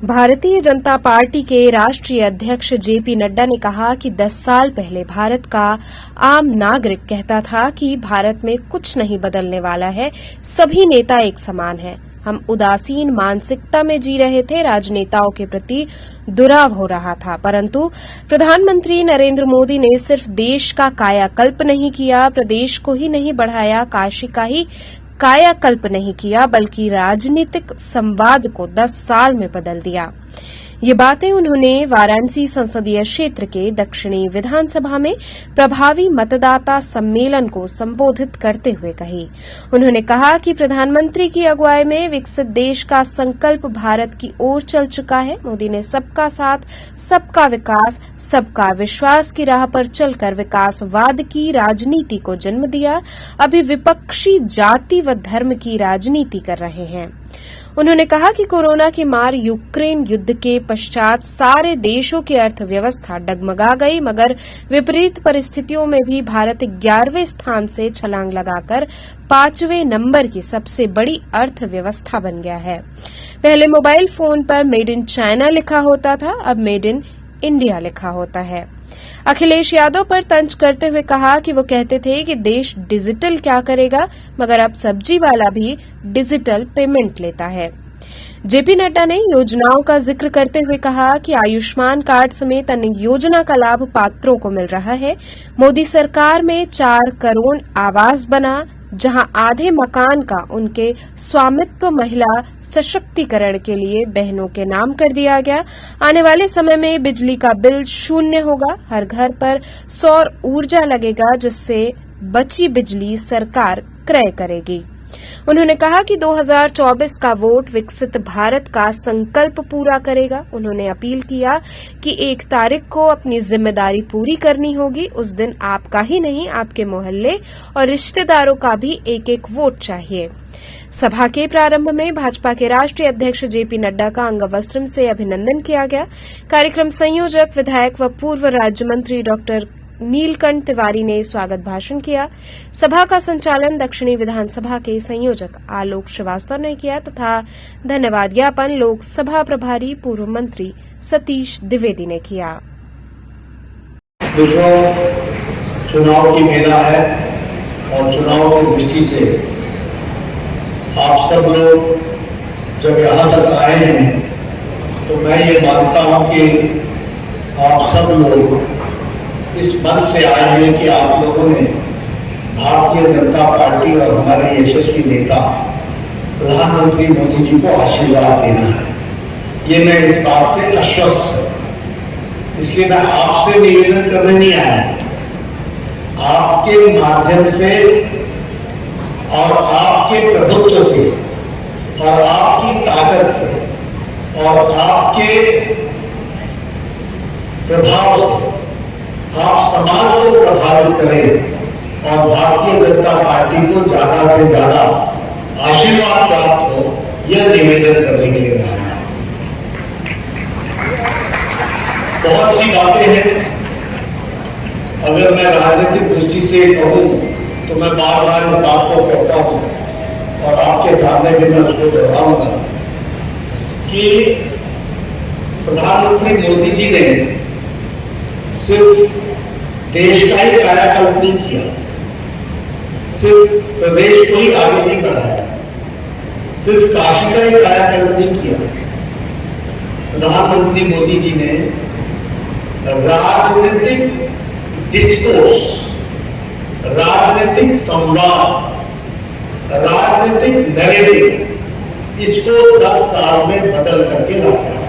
Bharatiya Janata party के राष्ट्रीय अध्यक्ष जेपी नड्डा ने कहा कि 10 साल पहले भारत का आम नागरिक कहता था कि भारत में कुछ नहीं बदलने वाला है, सभी नेता एक समान हैं। हम उदासीन मानसिकता में जी रहे थे, राजनेताओं के प्रति दुराव हो रहा था। परंतु प्रधानमंत्री नरेंद्र मोदी ने सिर्फ देश का कायाकल्प नहीं किया, प्रदेश को ही नहीं बढ़ाया, काशी का ही कायाकल्प नहीं किया, बल्कि राजनीतिक संवाद को 10 साल में बदल दिया। ये बातें उन्होंने वाराणसी संसदीय क्षेत्र के दक्षिणी विधानसभा में प्रभावी मतदाता सम्मेलन को संबोधित करते हुए कही। उन्होंने कहा कि प्रधानमंत्री की अगुवाई में विकसित देश का संकल्प भारत की ओर चल चुका है। मोदी ने सबका साथ, सबका विकास, सबका विश्वास की राह पर चलकर विकासवाद की राजनीति को जन्म दिया। अभी विपक्षी जाति व धर्म की राजनीति कर रहे हैं। उन्होंने कहा कि कोरोना की मार, यूक्रेन युद्ध के पश्चात सारे देशों की अर्थव्यवस्था डगमगा गई, मगर विपरीत परिस्थितियों में भी भारत 11वें स्थान से छलांग लगाकर 5वें नंबर की सबसे बड़ी अर्थव्यवस्था बन गया है। पहले मोबाइल फोन पर मेड इन चाइना लिखा होता था, अब मेड इन इंडिया लिखा होता है। अखिलेश यादव पर तंज करते हुए कहा कि वो कहते थे कि देश डिजिटल क्या करेगा, मगर अब सब्जी वाला भी डिजिटल पेमेंट लेता है। जेपी नड्डा ने योजनाओं का जिक्र करते हुए कहा कि आयुष्मान कार्ड समेत अन्य योजना का लाभ पात्रों को मिल रहा है। मोदी सरकार में 4 करोड़ आवास बना, जहां आधे मकान का उनके स्वामित्व महिला सशक्तिकरण के लिए बहनों के नाम कर दिया गया। आने वाले समय में बिजली का बिल 0 होगा, हर घर पर सौर ऊर्जा लगेगा, जिससे बची बिजली सरकार क्रय करेगी। उन्होंने कहा कि 2024 का वोट विकसित भारत का संकल्प पूरा करेगा। उन्होंने अपील किया कि 1 तारीख को अपनी जिम्मेदारी पूरी करनी होगी। उस दिन आपका ही नहीं, आपके मोहल्ले और रिश्तेदारों का भी 1-1 वोट चाहिए। सभा के प्रारंभ में भाजपा के राष्ट्रीय अध्यक्ष जेपी नड्डा का अंगवस्त्रम से अभिनंदन किया गया। कार्यक्रम संयोजक, विधायक व पूर्व राज्य मंत्री डॉक्टर नीलकंठ तिवारी ने स्वागत भाषण किया। सभा का संचालन दक्षिणी विधानसभा के संयोजक आलोक श्रीवास्तव ने किया तथा धन्यवाद ज्ञापन लोकसभा प्रभारी पूर्व मंत्री सतीश द्विवेदी ने किया। चुनाव की मेला है और चुनाव की दृष्टि से आप सब लोग जब यहाँ तक आए हैं तो मैं ये मानता हूँ कि आप सब लोग इस मन से आए हैं कि आप लोगों ने भारतीय जनता पार्टी और हमारे यशस्वी नेता प्रधानमंत्री मोदी जी को आशीर्वाद देना है। ये मैं इस बात से आश्वस्त हूं। इसलिए मैं आपसे निवेदन करने नहीं आया, आपके माध्यम से और आपके प्रभुत्व से और आपकी ताकत से और आपके प्रभाव से आप समाज को प्रभावित करें और भारतीय जनता पार्टी को ज्यादा से ज्यादा आशीर्वाद प्राप्त हो, यह निवेदन करने के लिए आया है। बहुत सी बातें हैं, अगर मैं राजनीतिक दृष्टि से कहूं तो मैं बार बार इस बात को कहता हूं और आपके सामने भी मैं उसको दोहराऊंगा कि प्रधानमंत्री मोदी जी ने सिर्फ देश का ही कायाकल्प नहीं किया, सिर्फ प्रदेश को ही आगे नहीं बढ़ाया, सिर्फ काशी का ही कायाकल्प नहीं किया। प्रधानमंत्री मोदी जी ने राजनीतिक डिस्कोर्स, राजनीतिक संवाद, राजनीतिक नैरेटिव, इसको 10 साल में बदल करके रखा।